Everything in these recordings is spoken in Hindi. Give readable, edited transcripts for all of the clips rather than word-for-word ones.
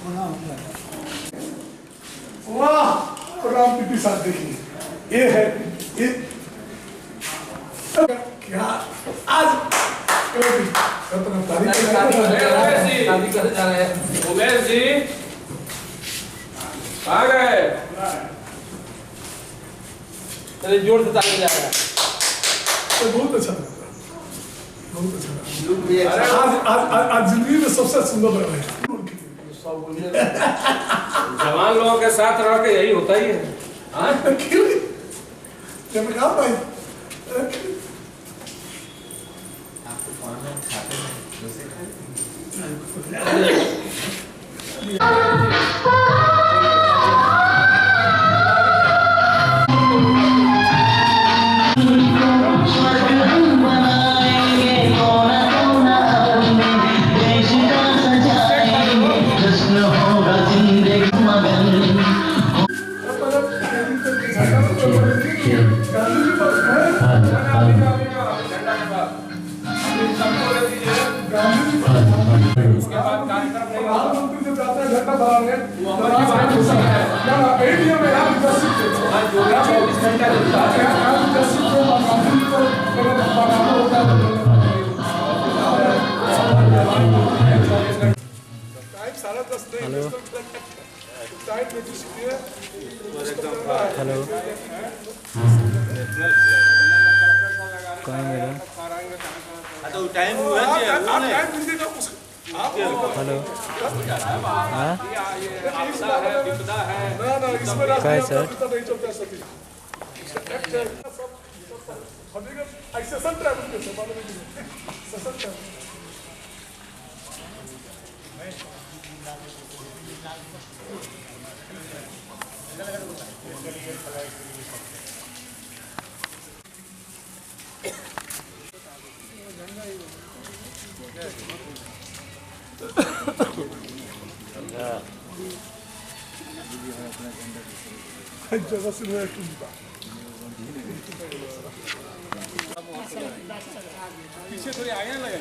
वाह राम पीपी साहब देखिए, ये है ये क्या आज शादी करने जा रहे हैं। उमेश जी आ गए, चलिए जोर से ताली जाएगा। तो बहुत अच्छा लगा, बहुत अच्छा लगा। आज जिंदगी में सबसे सुंदर लग रहा है। जवान लोगों के साथ रह के यही होता ही है। हाँ जब कहा भाई हेलो कहाँ मेरा तो टाइम हुआ है हेलो हाँ क्या है सर? जगह से पीछे थोड़ी आगे लगा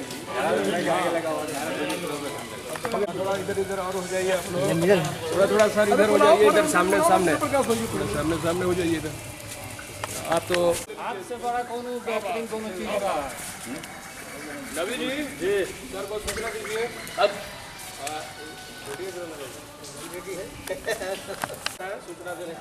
थोड़ा इधर और हो जाइए आप लोग, थोड़ा सर इधर हो जाइए, इधर सामने सामने हो जाइए इधर। आप तो आपसे बड़ा कौन बेहतरीन कौन चीज का नबी जी सर को सूचना दीजिए। अब सूचना दे रहे हैं।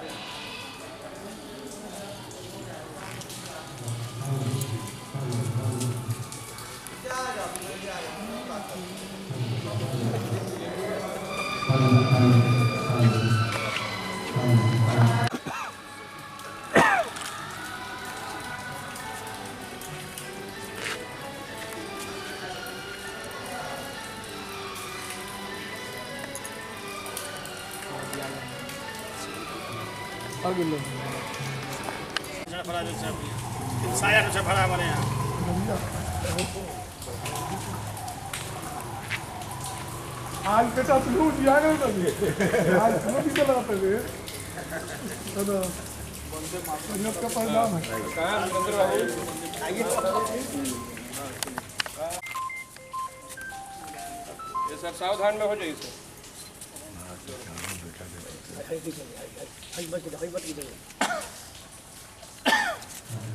आज बेटा तू दिया गया ना आज तुम भी चला पहले तो संगत का परिणाम है। ये सर सावधान में हो जाइए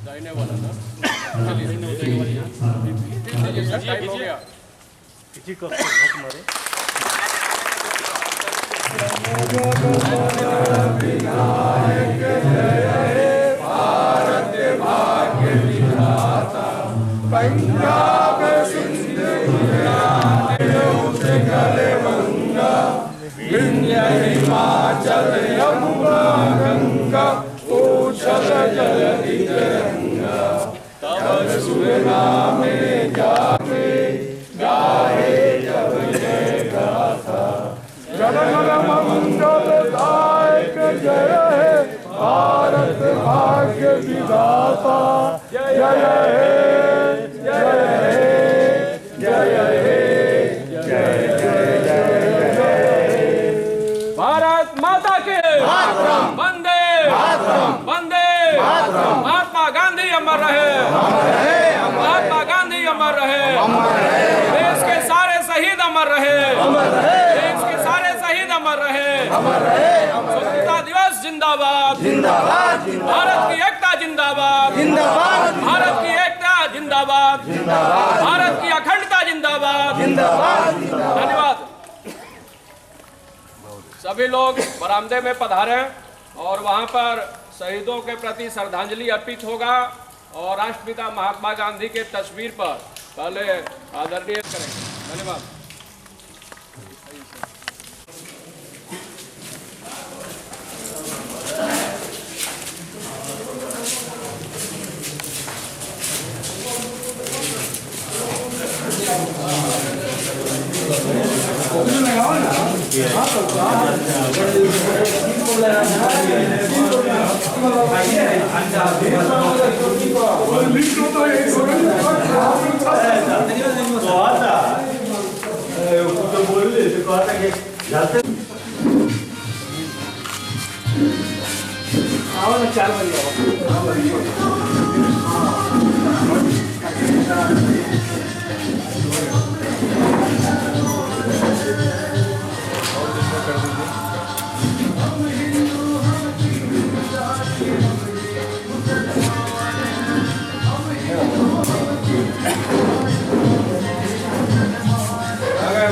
दाहिने वाला ना चलिए सर टाइम हो गया। किसी को भूख मारे भारत भाग्य विधाता पंजाब सिंध गंगा विंध्य हिमाचल यमुना गंगा उच्छल जलधि तरंगा तब सुर नामे जाके गाहे जब जय गाथा जनगण मंगल दायक जय हे भारत भाग्य विधाता जय हे जय हे जय हे जय जय जय भारत माता के वंदे वंदे महात्मा गांधी अमर रहे, महात्मा गांधी अमर रहे, देश के सारे शहीद अमर रहे, देश के सारे शहीद स्वतंत्रता दिवस जिंदाबाद जिंदाबाद भारत की एकता जिंदाबाद जिंदाबाद भारत की एकता जिंदाबाद भारत की अखंडता जिंदाबाद जिंदाबाद धन्यवाद। सभी लोग बरामदे में पधारें और वहां पर शहीदों के प्रति श्रद्धांजलि अर्पित होगा और राष्ट्रपिता महात्मा गांधी के तस्वीर पर पहले आदरणीय करेंगे। धन्यवाद।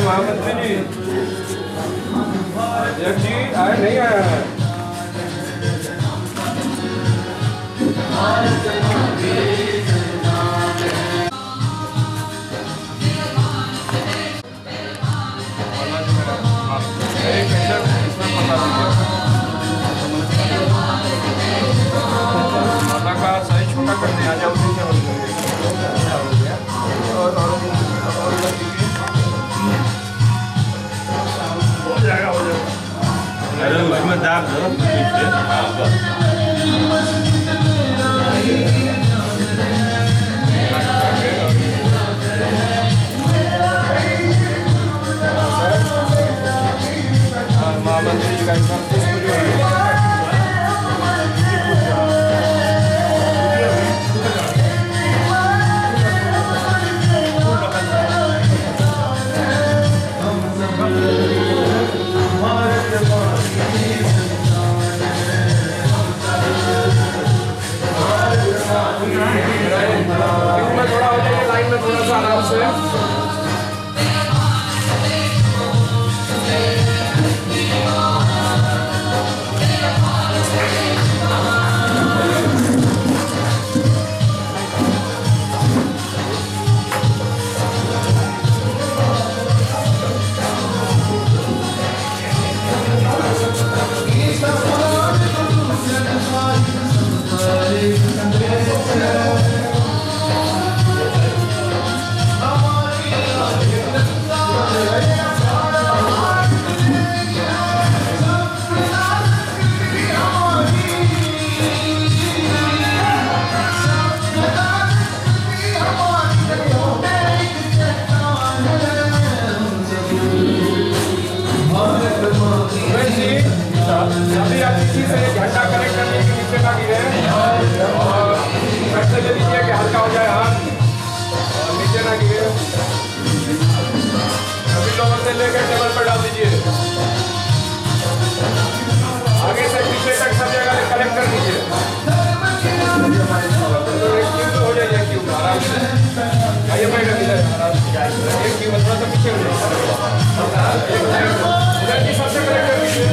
महामंत्री जी अध्यक्ष जी आए नहीं आया है। माता का साइज छोटा कर दिया जाए उसी से उसमें दाग दो पीछे। हाँ बस महामंत्री जी का इंसान पुष्प जो है थोड़ा हो जाए लाइन में थोड़ा सा आराम से। अभी आप इसी से झंडा कलेक्ट करने के नीचे ना गिरे और ऐसे ले लीजिए कि हल्का हो जाए हाथ और नीचे ना गिरे। सभी लोगों से लेकर टेबल पर डाल दीजिए। आगे से पीछे तक सब जगह कलेक्ट कर दीजिए। हो जाइए क्यों आराम से आइए बैठ एक क्यों थोड़ा सा पीछे हो जाए सबसे कलेक्ट कर दीजिए।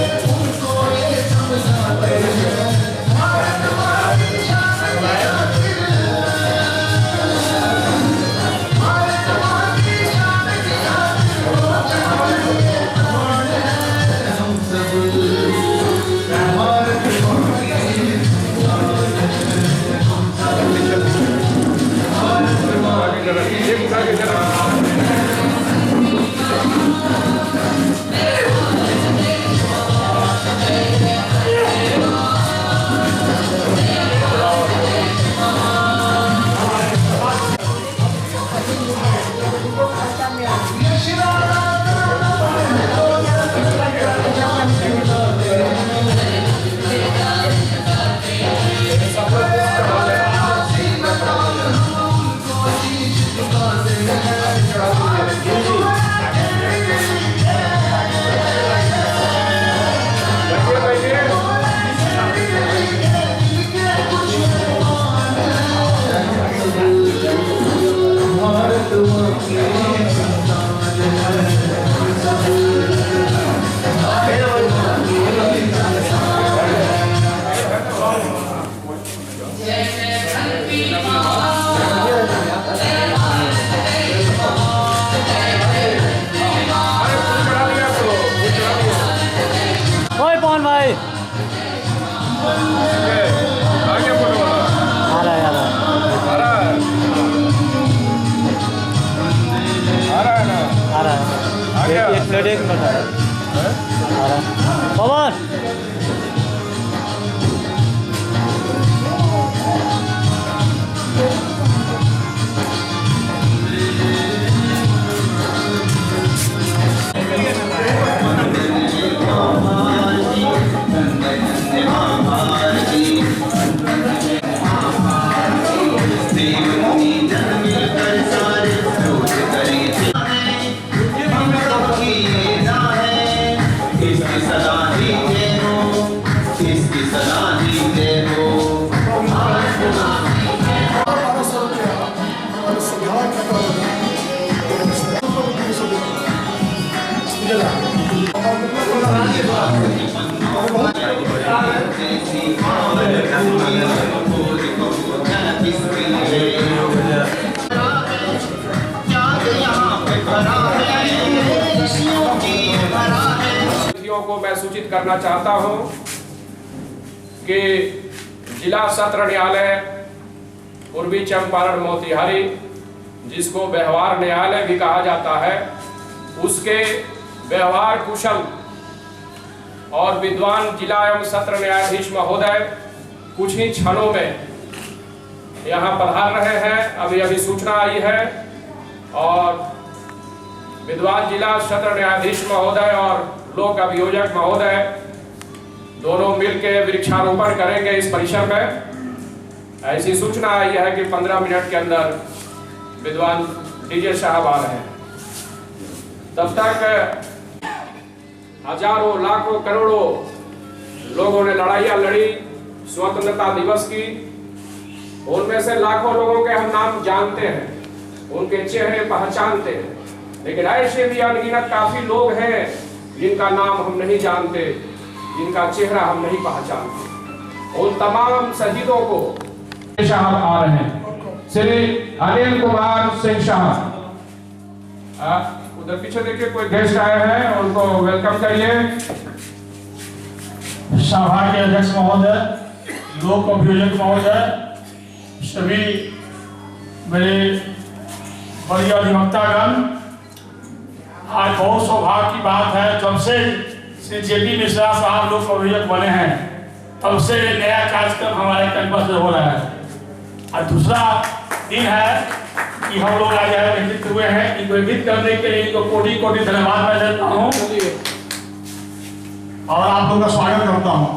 आगे बोलो आ रहा है आ रहा है आ रहा है आ रहा है ना आ रहा है एक मिनट आ रहा है पवन को मैं सूचित करना चाहता हूं कि जिला सत्र न्यायालय पूर्वी चंपारण मोतिहारी, जिसको व्यवहार न्यायालय भी कहा जाता है, उसके व्यवहार कुशल और विद्वान जिला एवं सत्र न्यायाधीश महोदय कुछ ही क्षणों में यहाँ पधार रहे हैं। अभी अभी सूचना आई है और विद्वान जिला सत्र न्यायाधीश महोदय और लोक अभियोजक महोदय दोनों मिलकर वृक्षारोपण करेंगे इस परिसर में। ऐसी सूचना आई है कि 15 मिनट के अंदर विद्वान डीजे साहब आ रहे हैं। तब तक हजारों लाखों करोड़ों लोगों ने लड़ाइयां लड़ी स्वतंत्रता दिवस की। उनमें से लाखों लोगों के हम नाम जानते हैं, उनके चेहरे पहचानते हैं, लेकिन ऐसे भी अनगिनत काफी लोग हैं जिनका नाम हम नहीं जानते, जिनका चेहरा हम नहीं पहचानते। उन तमाम शहीदों को साहब आ रहे हैं, श्री अनिल कुमार सिंह साहब। उधर पीछे देखिए कोई गेस्ट आए हैं, उनको वेलकम करिए। सभा के अध्यक्ष महोदय, लोक अभियोजक महोदय, सभी मेरे बड़े अधिवक्तागण, आज बहुत सौभाग्य की बात है, जब से श्री जेपी मिश्रा साहब लोक अभियोजक बने हैं तब से नया कार्यक्रम हमारे कैंपस में हो रहा है। और दूसरा दिन है कि हम लोग आज एकत्रित हुए हैं। इनको एकत्रित करने के लिए इनको कोटि कोटि धन्यवाद मैं देता हूँ और आप लोगों का स्वागत करता हूँ।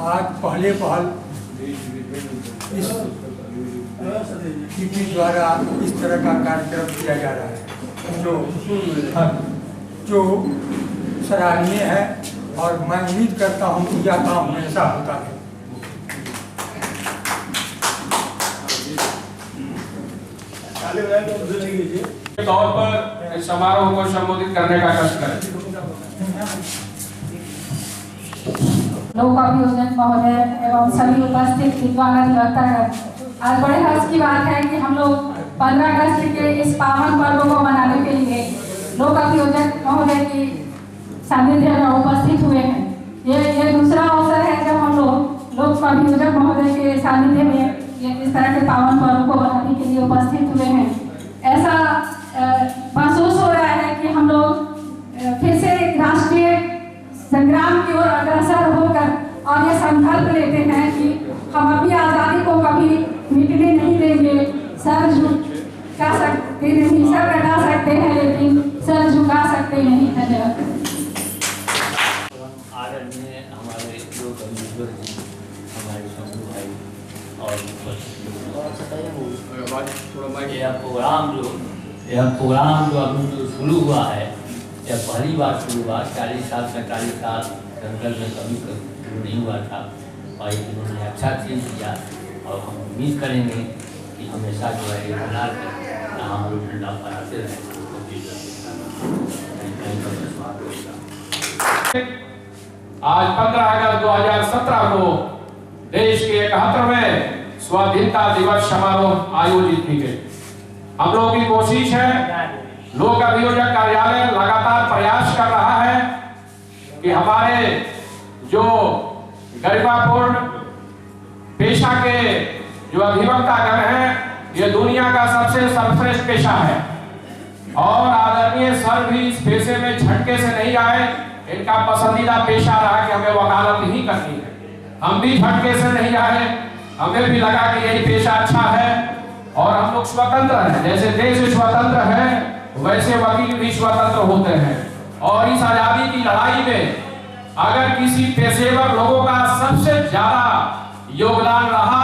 आज पहले पहल इस टीपी द्वारा इस तरह का कार्यक्रम किया जा रहा है जो सराहनीय है और मैं उम्मीद करता हूँ कि यह काम हमेशा होता है। तौर पर इस समारोह को संबोधित करने का कष्ट करें। लोक अभियोजक महोदय एवं सभी उपस्थित विद्वान अधिवक्तागण, आज बड़े हर्ष की बात है कि हम लोग 15 अगस्त के इस पावन पर्व को मनाने के लिए लोक अभियोजक महोदय की सानिध्य में उपस्थित हुए हैं। ये दूसरा अवसर है जब हम लोग लोक अभियोजक महोदय के सानिध्य में इस तरह के पावन पर्व को मनाने के लिए उपस्थित हुए हैं। ऐसा महसूस हो रहा है कि हम लोग फिर से राष्ट्रीय संग्राम की ओर अग्रसर होकर और ये संकल्प लेते हैं कि हम अपनी आज़ादी को कभी मिटने नहीं देंगे। सर झुका सकते नहीं, सर कटा सकते हैं लेकिन सर झुका सकते नहीं। धन्यवाद। आदरणीय हमारे लोक अभियोजक जी, हमारे शंभू भाई और यह प्रोग्राम जो अभी जो शुरू हुआ है, यह पहली बार शुरू हुआ। 40 साल 45 साल जंगल में कभी शुरू नहीं हुआ था और इन्होंने अच्छा चीज़ किया और हम उम्मीद करेंगे कि हमेशा जो है ये बना कर हम लोग ठंडा बनाते रहें। आज 15 अगस्त 2017 को देश के 71वें स्वाधीनता दिवस समारोह आयोजित की गई। हम लोगों की कोशिश है, लोक अभियोजक कार्यालय लगातार प्रयास कर रहा है कि हमारे जो गरिमापूर्ण पेशा के जो अधिवक्तागण हैं, ये दुनिया का सबसे सर्वश्रेष्ठ पेशा है और आदरणीय सर भी इस पेशे में झटके से नहीं आए। इनका पसंदीदा पेशा रहा कि हमें वकालत ही करनी है। हम भी झटके से नहीं आए, हमें भी लगा कि यही पेशा अच्छा है और हम लोग स्वतंत्र हैं। जैसे देश स्वतंत्र है वैसे वकील भी स्वतंत्र होते हैं। और इस आजादी की लड़ाई में अगर किसी पेशेवर लोगों का सबसे ज्यादा योगदान रहा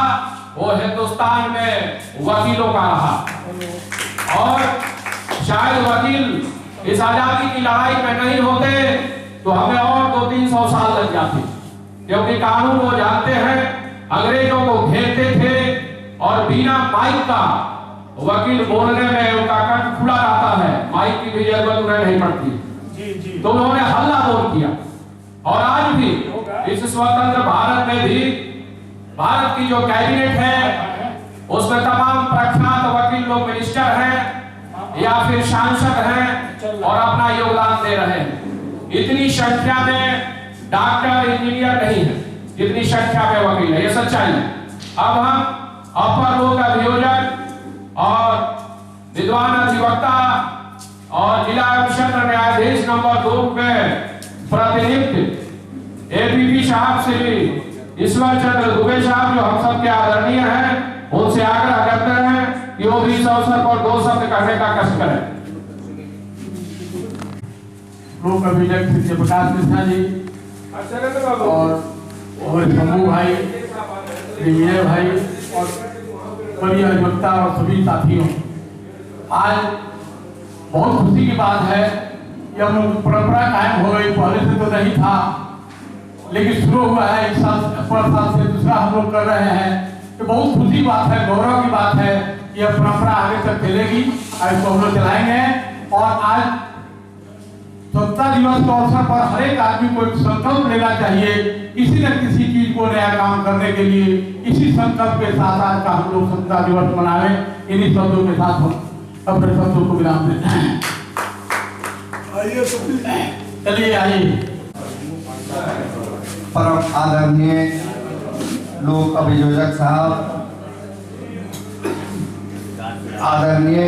वो हिंदुस्तान में वकीलों का रहा। और शायद वकील इस आजादी की लड़ाई में नहीं होते तो हमें और 200-300 साल लग जाते, क्योंकि कानून वो जानते हैं, अंग्रेजों को घेरते थे और बिना माइक का वकील बोलने में उनका कंठ खुला रहता है, माइक की भी जरूरत उन्हें नहीं पड़ती। तो उन्होंने हल्ला बोल किया। और आज भी इस स्वतंत्र भारत में भी भारत की जो कैबिनेट है उसमें तमाम प्रख्यात वकील लोग मिनिस्टर हैं या फिर सांसद हैं और अपना योगदान दे रहे हैं। इतनी संख्या में डॉक्टर इंजीनियर नहीं है जितनी संख्या में वकील है, ये सच्चाई है। अब हम अपर लोक अभियोजक और विद्वान अधिवक्ता और जिला एवं सत्र न्यायाधीश नंबर 2 में प्रतिनियुक्त एपीपी साहब श्री ईश्वर चंद्र दुबे साहब जो हम सब के आदरणीय हैं, उनसे आग्रह करते हैं कि वो भी इस अवसर पर 2 शब्द कहने का कष्ट करें। लोक अभियोजक श्री प्रकाश मिश्रा जी और शंभू भाई, विजय भाई और बड़ी अधिवक्ता और सभी साथियों, आज बहुत खुशी की बात है कि हम लोग परंपरा कायम हो गई। पहले से तो नहीं था लेकिन शुरू हुआ है, एक साल से दूसरा हम लोग कर रहे हैं। तो बहुत खुशी बात है, गौरव की बात है कि यह परंपरा आगे तक चलेगी, इसको हम लोग चलाएंगे। और आज स्वतंत्रता दिवस के अवसर पर हर एक आदमी को एक संकल्प लेना चाहिए किसी न किसी चीज को नया काम करने के लिए। इसी संकल्प के साथ आज का हम लोग स्वतंत्रता दिवस मनावे। इन्हीं शब्दों के साथ हम अपने शब्दों को विराम देते हैं। चलिए आइए। परम आदरणीय लोक अभियोजक साहब, आदरणीय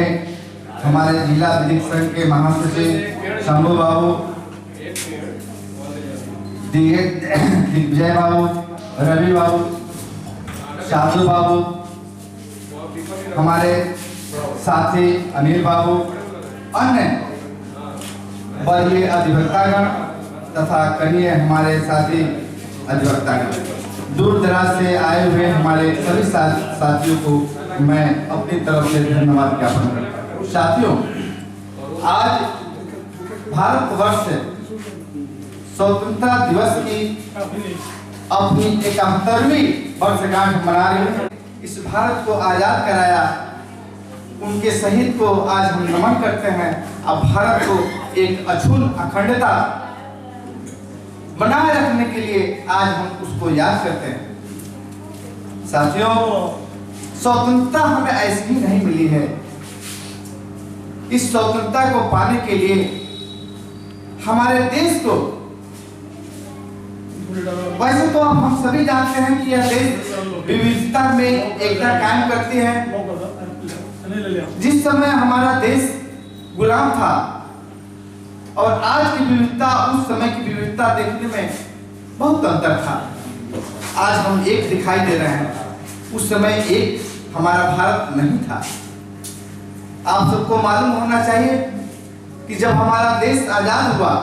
हमारे जिला विधिक संघ के महासचिव शंभू बाबू, दिग्विजय बाबू, रवि बाबू, साधु बाबू, हमारे साथी अनिल बाबू, अन्य वरीय अधिवक्तागण तथा कनीय हमारे साथी अधिवक्तागण, दूर दराज से आए हुए हमारे सभी साथियों को मैं अपनी तरफ से धन्यवाद ज्ञापन करता हूँ। साथियों, आज भारतवर्ष स्वतंत्रता दिवस की अपनी 71वीं वर्षगांठ मना रही है। इस भारत को आजाद कराया, उनके शहीद को आज हम नमन करते हैं। अब भारत को एक अछूत अखंडता बनाए रखने के लिए आज हम उसको याद करते हैं। साथियों, स्वतंत्रता हमें ऐसी ही नहीं मिली है। इस स्वतंत्रता को पाने के लिए हमारे देश को, वैसे तो हम सभी जानते हैं कि यह देश विविधता में एकता कायम करती है। जिस समय हमारा देश गुलाम था और आज की विविधता, उस समय की विविधता देखने में बहुत अंतर था। आज हम एक दिखाई दे रहे हैं, उस समय एक हमारा भारत नहीं था। आप सबको मालूम होना चाहिए कि जब हमारा देश आजाद हुआ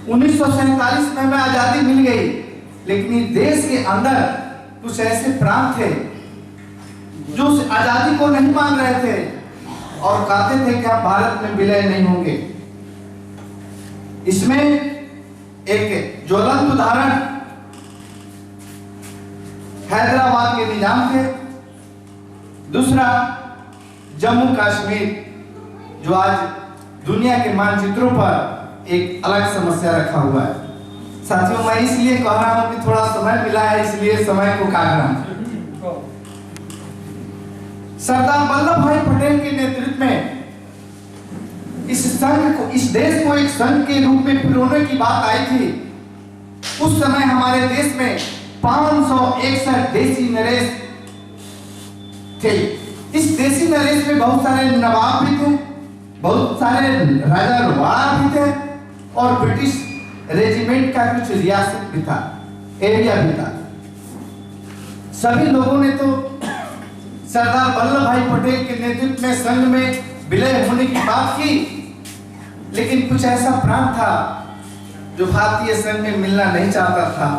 1947 में हमें आजादी मिल गई, लेकिन इस देश के अंदर कुछ ऐसे प्रांत थे जो उस आजादी को नहीं मान रहे थे और कहते थे कि हम भारत में विलय नहीं होंगे। इसमें एक ज्वलंत उदाहरण हैदराबाद के निजाम थे, दूसरा जम्मू कश्मीर जो आज दुनिया के मानचित्रों पर एक अलग समस्या रखा हुआ है। साथियों, मैं इसलिए कह रहा हूं कि थोड़ा समय मिला है, इसलिए समय को काटना है। सरदार वल्लभ भाई पटेल के नेतृत्व में इस संघ को, इस देश को एक संघ के रूप में पिरोने की बात आई थी, उस समय हमारे देश में 561 देसी नरेश थे। इस देसी नरेश में बहुत सारे नवाब भी थे, बहुत सारे राजा रवाड़ा भी थे और ब्रिटिश रेजिमेंट का कुछ रियासत भी था, एरिया भी था। सभी लोगों ने तो सरदार वल्लभ भाई पटेल के नेतृत्व में संघ में विलय होने की बात की, लेकिन कुछ ऐसा प्रांत था जो भारतीय संघ में मिलना नहीं चाहता था।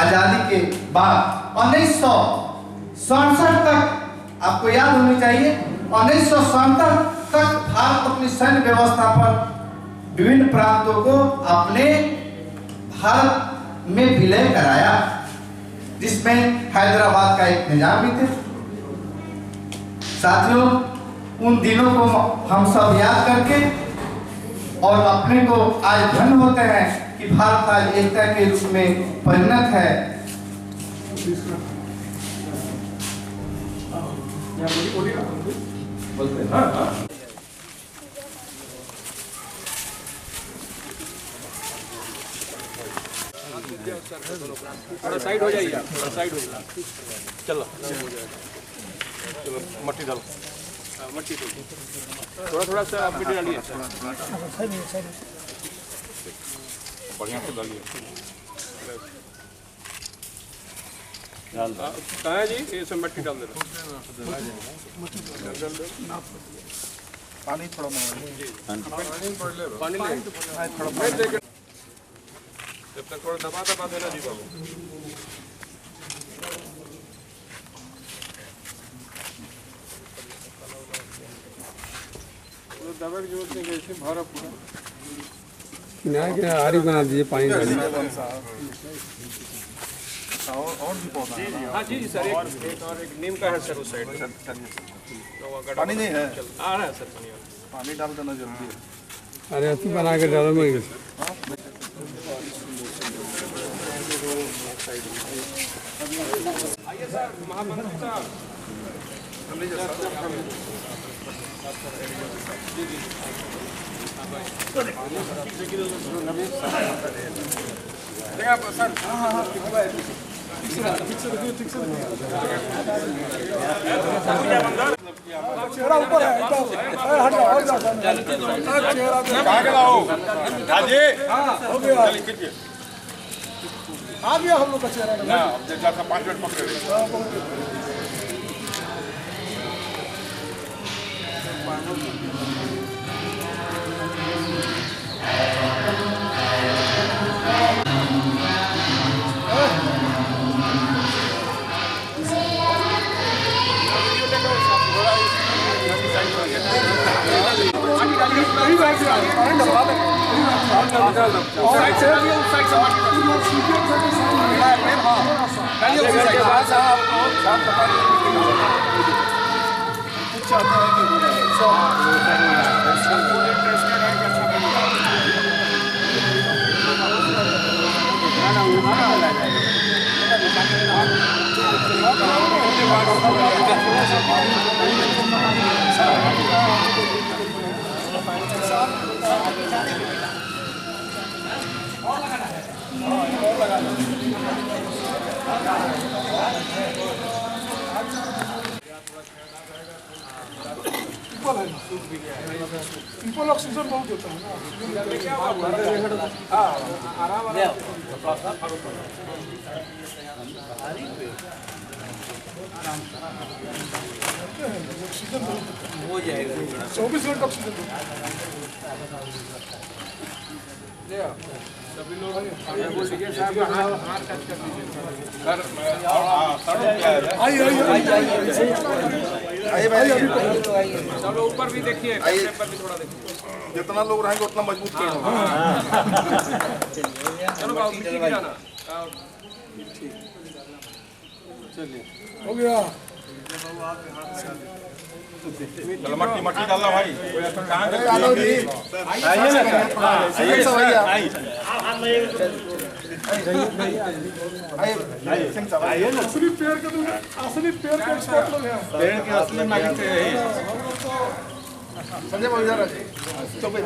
आजादी के बाद 1967 तक, आपको याद होनी चाहिए, 1967 तक भारत अपनी संघ व्यवस्था पर विभिन्न प्रांतों को अपने भारत में विलय कराया, जिसमें हैदराबाद का एक निजाम भी थे। साथियों, उन दिनों को हम सब याद करके और अपने को आज धन्य होते हैं कि भारत आज एकता के रूप में परिणत है। थोड़ा साइड हो जाइए, थोड़ा साइड हो जाइए। चलो चलो, मट्टी डालो, मट्टी थोड़ा थोड़ा सा मिट्टी डालिए, बढ़िया से डालिए। कहाँ है जी? ये सब मट्टी डाल देना, पानी थोड़ा पानी ले, जब तक थोड़ा दबा दबा देना जी बाबू। दबा की जरूरत नहीं, कैसे भरा पूरा किनारे किनारे आरी बना दीजिए, पानी डालिए। और भी पौधा है? हाँ जी सर, एक और एक नीम का है सर उस साइड। पानी नहीं है? आ रहा है सर पानी, पानी डाल देना जल्दी। अरे अच्छी बना के डालो मैं। आइए सर, महामंत्री साहब। चेहरा ऊपर है, हट जाओ। कहाँ गया हो? राजे हो गया, आ गया हम लोग का चेहरा ना, 5 मिनट पकड़े। पीपल ऑक्सीजन बहुत होता है हो जाएगा 24 घंटे ऑक्सीजन। सभी लोग चलो ऊपर भी देखिए, पर भी थोड़ा देखिए, जितना लोग रहेंगे उतना मजबूत होगा। चलो बाबू मिट्टी गिराना, चलिए हो गया। चलो मट्टी डालना भाई, डालो जी, आइए ना, आइए ना। असली पेड़ के एक्सपर्ट लोग हैं, पेड़ के असली मालिक हैं। संजय भाई इधर चौपे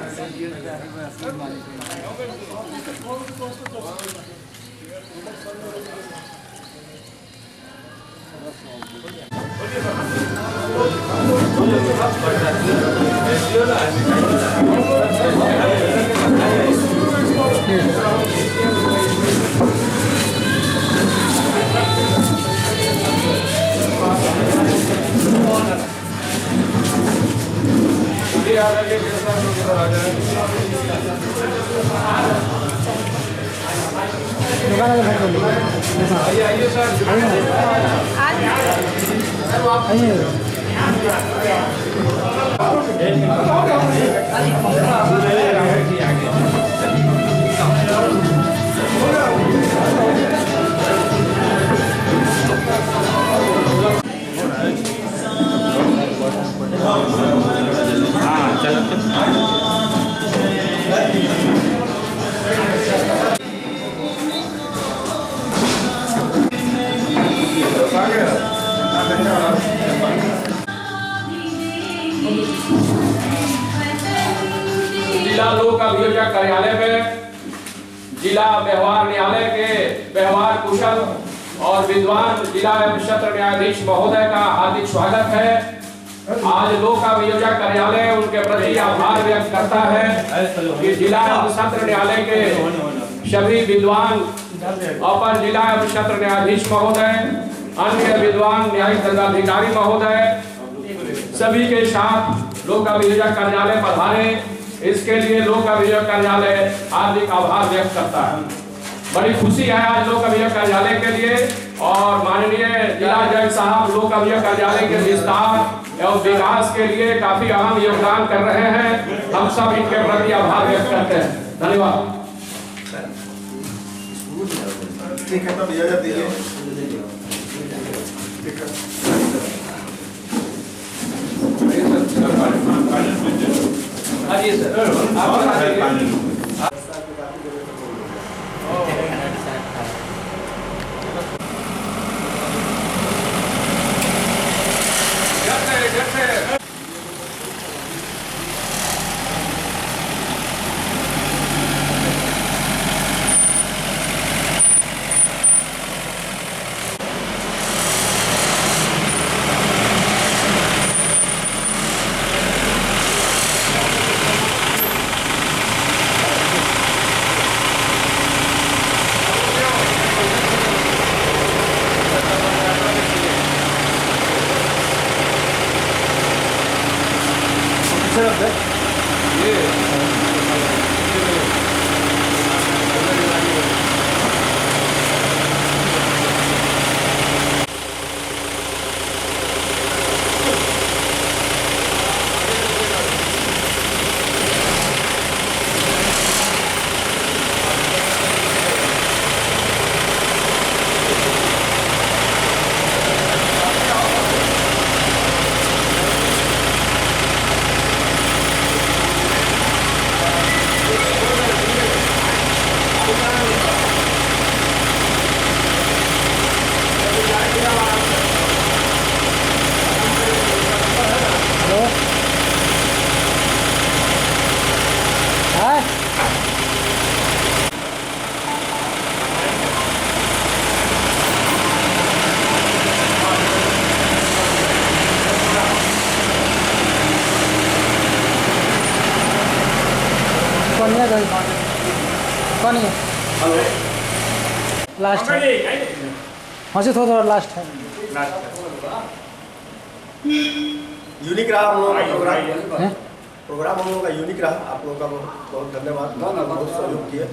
आइए सर जिला लोक अभियोजक कार्यालय में जिला व्यवहार न्यायालय के व्यवहार कुशल और विद्वान जिला एवं सत्र न्यायाधीश महोदय का हार्दिक स्वागत है। आज लोक अभियोजक कार्यालय उनके प्रति आभार व्यक्त करता है कि जिला एवं सत्र न्यायालय के सभी विद्वान अपर जिला एवं सत्र न्यायाधीश महोदय, अन्य विद्वान न्यायिक दंडाधिकारी महोदय सभी के साथ लोक अभियोजक कार्यालय पधारे, इसके लिए लोक अभियोजक कार्यालय हार्दिक आभार व्यक्त करता है। बड़ी खुशी है आज लोक अभियोजक कार्यालय के लिए और माननीय जिला जज साहब लोक अभियोजक कार्यालय के विस्तार एवं विकास के लिए काफी अहम योगदान कर रहे हैं। हम सब इनके प्रति आभार व्यक्त करते हैं। धन्यवाद। ठीक है, तब इजाजत दीजिए। हाँ जी सर, आप कौन है? हेलो लास्ट है। हाँ से थोड़ा लास्ट है। यूनिक रहा हम लोगों का प्रोग्राम हम लोगों का यूनिक रहा। आप लोगों का बहुत धन्यवाद, बहुत सहयोग किए।